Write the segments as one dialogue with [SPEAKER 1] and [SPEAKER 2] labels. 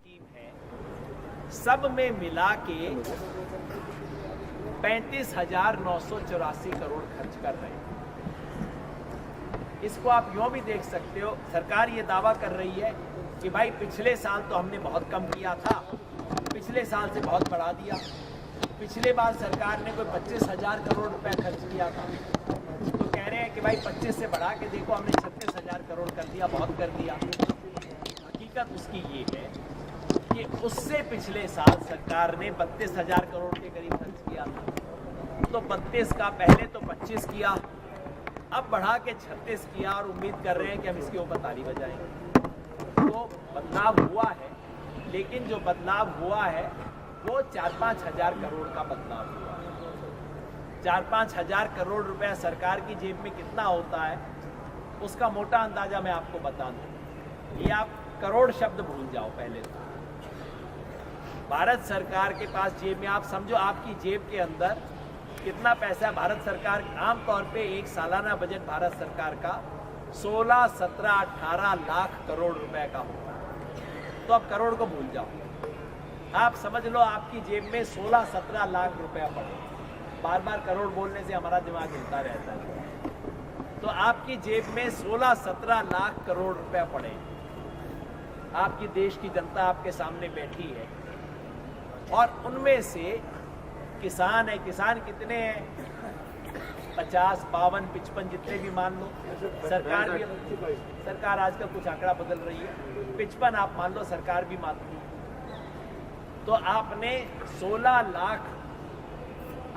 [SPEAKER 1] Scheme है, सब में मिला के 35,984 करोड़ खर्च कर रहे हैं। इसको आप यूँ भी देख सकते हो, सरकार ये दावा कर रही है कि भाई पिछले साल तो हमने बहुत कम किया था, पिछले साल से बहुत बढ़ा दिया। पिछले बार सरकार ने कोई 25,000 करोड़ रुपए खर्च किया था, तो कह रहे हैं कि भाई 25 से बढ़ा के देखो हमने 36,000 करोड़ कर दिया, बहुत कर दिया। हकीकत उसकी ये है कि उससे पिछले साल सरकार ने 32,000 करोड़ के करीब खर्च किया था, तो 32 का पहले तो 25 किया, अब बढ़ा के 36 किया और उम्मीद कर रहे हैं कि हम इसके ऊपर ताली बजाएंगे। तो बदलाव हुआ है, लेकिन जो बदलाव हुआ है वो 4-5 हज़ार करोड़ का बदलाव हुआ है। 4-5 हज़ार करोड़ रुपया सरकार की जेब में कितना होता है, उसका मोटा अंदाजा मैं आपको बता दूं। ये आप करोड़ शब्द भूल जाओ पहले तो। भारत सरकार के पास जेब में, आप समझो आपकी जेब के अंदर कितना पैसा है। भारत सरकार आमतौर पे एक सालाना बजट भारत सरकार का 16, 17, 18 लाख करोड़ रुपए का होता है। तो अब करोड़ को भूल जाओ, आप समझ लो आपकी जेब में 16, 17 लाख रुपया पड़े। बार बार करोड़ बोलने से हमारा दिमाग हिलता रहता है। तो आपकी जेब में 16, 17 लाख करोड़ रुपया पड़े। आपकी देश की जनता आपके सामने बैठी है और उनमें से किसान है। किसान कितने हैं? 50, 52, 55 जितने भी मान लो। सरकार आजकल कुछ आंकड़ा बदल रही है, 55 आप मान लो, सरकार भी मानती है। तो आपने 16 लाख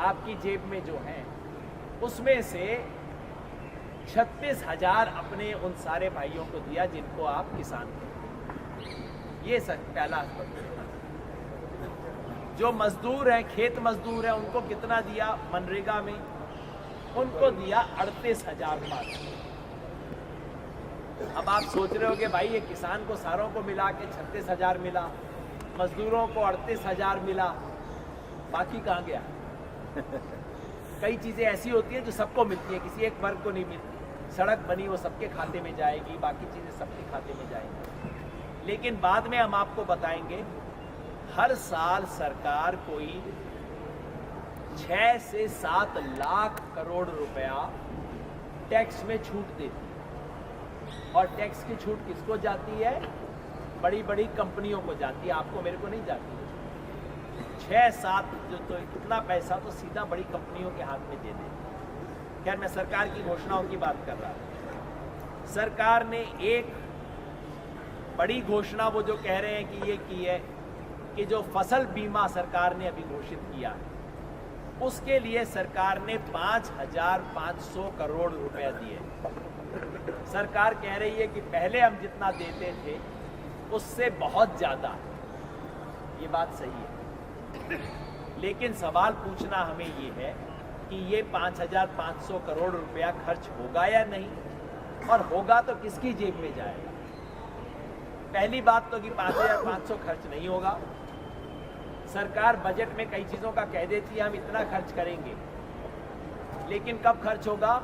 [SPEAKER 1] आपकी जेब में जो है, उसमें से 36,000 अपने उन सारे भाइयों को दिया जिनको आप किसान कहते हैं। ये पहला स्तर। जो मजदूर हैं, खेत मजदूर हैं, उनको कितना दिया मनरेगा में? उनको दिया 38,000 मात्र। अब आप सोच रहे हो कि भाई ये किसान को सारों को मिला के 36,000 मिला, मजदूरों को 38,000 मिला, बाकी कहाँ गया? कई चीज़ें ऐसी होती हैं जो सबको मिलती है, किसी एक वर्ग को नहीं मिलती। सड़क बनी वो सबके खाते में जाएगी, बाकी चीज़ें सबके खाते में जाएंगी। लेकिन बाद में हम आपको बताएंगे, हर साल सरकार कोई 6 से 7 लाख करोड़ रुपया टैक्स में छूट देती है। और टैक्स की छूट किसको जाती है? बड़ी बड़ी कंपनियों को जाती है, आपको मेरे को नहीं जाती। 6-7 जो तो इतना पैसा तो सीधा बड़ी कंपनियों के हाथ में दे देती। खैर, मैं सरकार की घोषणाओं की बात कर रहा था। सरकार ने एक बड़ी घोषणा वो जो कह रहे हैं कि ये की है कि जो फसल बीमा सरकार ने अभी घोषित किया है, उसके लिए सरकार ने 5,500 करोड़ रुपया दिए। सरकार कह रही है कि पहले हम जितना देते थे उससे बहुत ज़्यादा। ये बात सही है, लेकिन सवाल पूछना हमें ये है कि ये 5,500 करोड़ रुपया खर्च होगा या नहीं, और होगा तो किसकी जेब में जाएगा? पहली बात तो कि 5,500 खर्च नहीं होगा। सरकार बजट में कई चीज़ों का कह देती है हम इतना खर्च करेंगे, लेकिन कब खर्च होगा?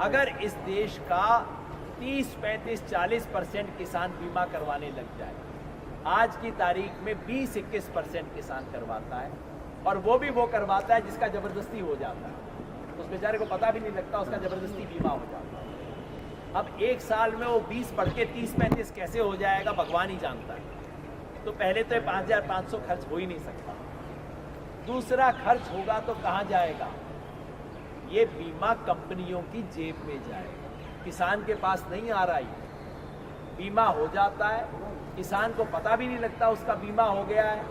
[SPEAKER 1] अगर इस देश का 30, 35, 40% किसान बीमा करवाने लग जाए। आज की तारीख में 20-21% किसान करवाता है, और वो भी वो करवाता है जिसका ज़बरदस्ती हो जाता है। उस बेचारे को पता भी नहीं लगता, उसका ज़बरदस्ती बीमा हो जाता है। अब एक साल में वो 20 बढ़ के 30-35 कैसे हो जाएगा भगवान ही जानता है। तो पहले तो 5,500 खर्च हो ही नहीं सकता। दूसरा, खर्च होगा तो कहाँ जाएगा? ये बीमा कंपनियों की जेब में जाएगा, किसान के पास नहीं आ रहा है। बीमा हो जाता है, किसान को पता भी नहीं लगता उसका बीमा हो गया है।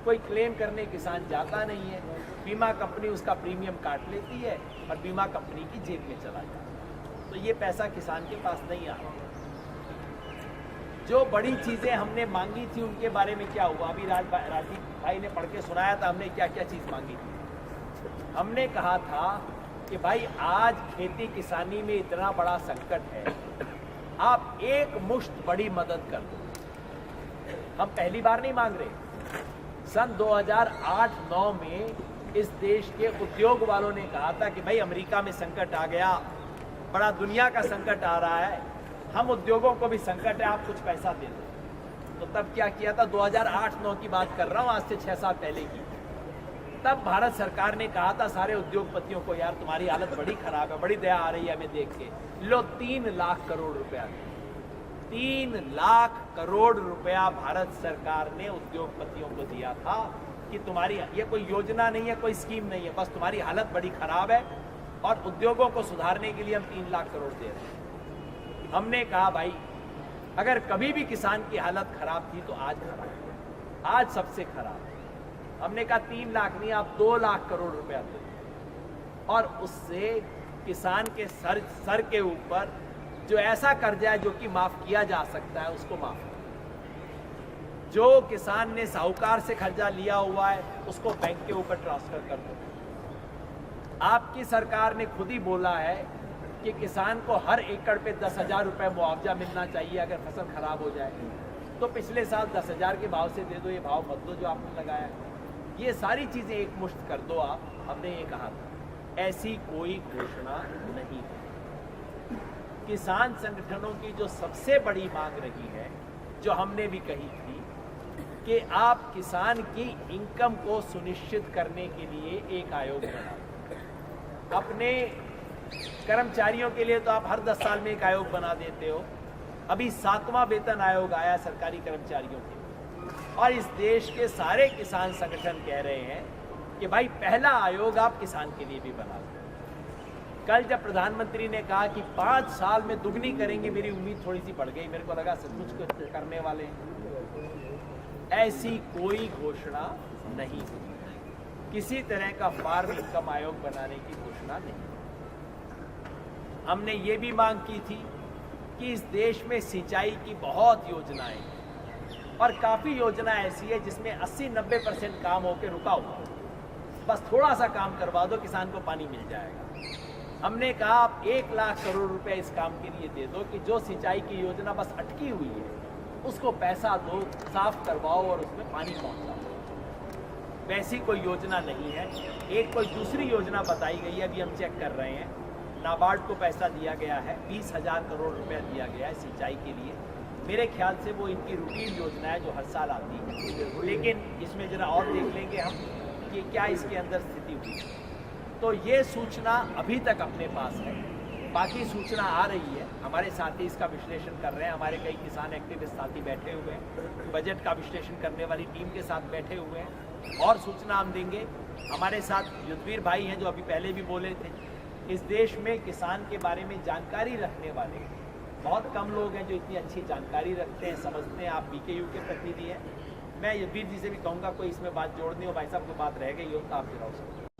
[SPEAKER 1] कोई क्लेम करने किसान जाता नहीं है, बीमा कंपनी उसका प्रीमियम काट लेती है और बीमा कंपनी की जेब में चला जाता है। तो ये पैसा किसान के पास नहीं आ रहा। जो बड़ी चीज़ें हमने मांगी थी उनके बारे में क्या हुआ? अभी राजीव भाई ने पढ़ के सुनाया था हमने क्या क्या चीज़ मांगी थी। हमने कहा था कि भाई आज खेती किसानी में इतना बड़ा संकट है, आप एक मुश्त बड़ी मदद कर दो। हम पहली बार नहीं मांग रहे। सन 2008-9 में इस देश के उद्योग वालों ने कहा था कि भाई अमेरिका में संकट आ गया, बड़ा दुनिया का संकट आ रहा है, हम उद्योगों को भी संकट है, आप कुछ पैसा दे दो। तो तब क्या किया था, 2008-9 की बात कर रहा हूँ, आज से 6 साल पहले की। तब भारत सरकार ने कहा था सारे उद्योगपतियों को, यार तुम्हारी हालत बड़ी खराब है, बड़ी दया आ रही है हमें देख के, लो 3 लाख करोड़ रुपया, 3 लाख करोड़ रुपया भारत सरकार ने उद्योगपतियों को दिया था कि तुम्हारी ये कोई योजना नहीं है, कोई स्कीम नहीं है, बस तुम्हारी हालत बड़ी खराब है और उद्योगों को सुधारने के लिए हम 3 लाख करोड़ दे रहे हैं। हमने कहा भाई अगर कभी भी किसान की हालत खराब थी तो आज खराब है, आज सबसे खराब है। हमने कहा 3 लाख नहीं, आप 2 लाख करोड़ रुपया दो और उससे किसान के सर के ऊपर जो ऐसा कर्जा है जो कि माफ किया जा सकता है उसको माफ करो। जो किसान ने साहूकार से कर्जा लिया हुआ है उसको बैंक के ऊपर ट्रांसफर कर दो। आपकी सरकार ने खुद ही बोला है कि किसान को हर एकड़ पे 10,000 रुपये मुआवजा मिलना चाहिए अगर फसल खराब हो जाए, तो पिछले साल 10,000 के भाव से दे दो, ये भाव मत दो जो आपने लगाया। ये सारी चीजें एक मुश्त कर दो आप, हमने ये कहा था। ऐसी कोई घोषणा नहीं है। किसान संगठनों की जो सबसे बड़ी मांग रही है, जो हमने भी कही थी कि आप किसान की इनकम को सुनिश्चित करने के लिए एक आयोग बनाओ। अपने कर्मचारियों के लिए तो आप हर 10 साल में एक आयोग बना देते हो। अभी 7वां वेतन आयोग आया सरकारी कर्मचारियों के, और इस देश के सारे किसान संगठन कह रहे हैं कि भाई पहला आयोग आप किसान के लिए भी बना दो। कल जब प्रधानमंत्री ने कहा कि 5 साल में दुगनी करेंगे, मेरी उम्मीद थोड़ी सी बढ़ गई, मेरे को लगा सचमुच कुछ करने वाले हैं। ऐसी कोई घोषणा नहीं हुई, किसी तरह का फार्म इनकम आयोग बनाने की घोषणा नहीं। हमने ये भी मांग की थी कि इस देश में सिंचाई की बहुत योजनाएं हैं और काफ़ी योजना ऐसी है जिसमें 80-90% काम होकर रुका हुआ, बस थोड़ा सा काम करवा दो, किसान को पानी मिल जाएगा। हमने कहा आप 1 लाख करोड़ रुपए इस काम के लिए दे दो कि जो सिंचाई की योजना बस अटकी हुई है उसको पैसा दो, साफ करवाओ और उसमें पानी पहुंचाओ। वैसी कोई योजना नहीं है। एक कोई दूसरी योजना बताई गई है, अभी हम चेक कर रहे हैं। नाबार्ड को पैसा दिया गया है, 20,000 करोड़ रुपया दिया गया है सिंचाई के लिए। मेरे ख्याल से वो इनकी रूटीन योजना है जो हर साल आती है, लेकिन इसमें जरा और देख लेंगे हम कि क्या इसके अंदर स्थिति हुई। तो ये सूचना अभी तक अपने पास है, बाकी सूचना आ रही है। हमारे साथी इसका विश्लेषण कर रहे हैं, हमारे कई किसान एक्टिविस्ट साथी बैठे हुए हैं, बजट का विश्लेषण करने वाली टीम के साथ बैठे हुए हैं, और सूचना हम देंगे। हमारे साथ युद्धवीर भाई हैं जो अभी पहले भी बोले थे। इस देश में किसान के बारे में जानकारी रखने वाले बहुत कम लोग हैं जो इतनी अच्छी जानकारी रखते हैं, समझते हैं। आप बीकेयू के प्रतिनिधि हैं, मैं युद्धवीर जी से भी कहूँगा कोई इसमें बात जोड़नी हो, भाई साहब कोई बात रह गई हो तो आप जरा उसको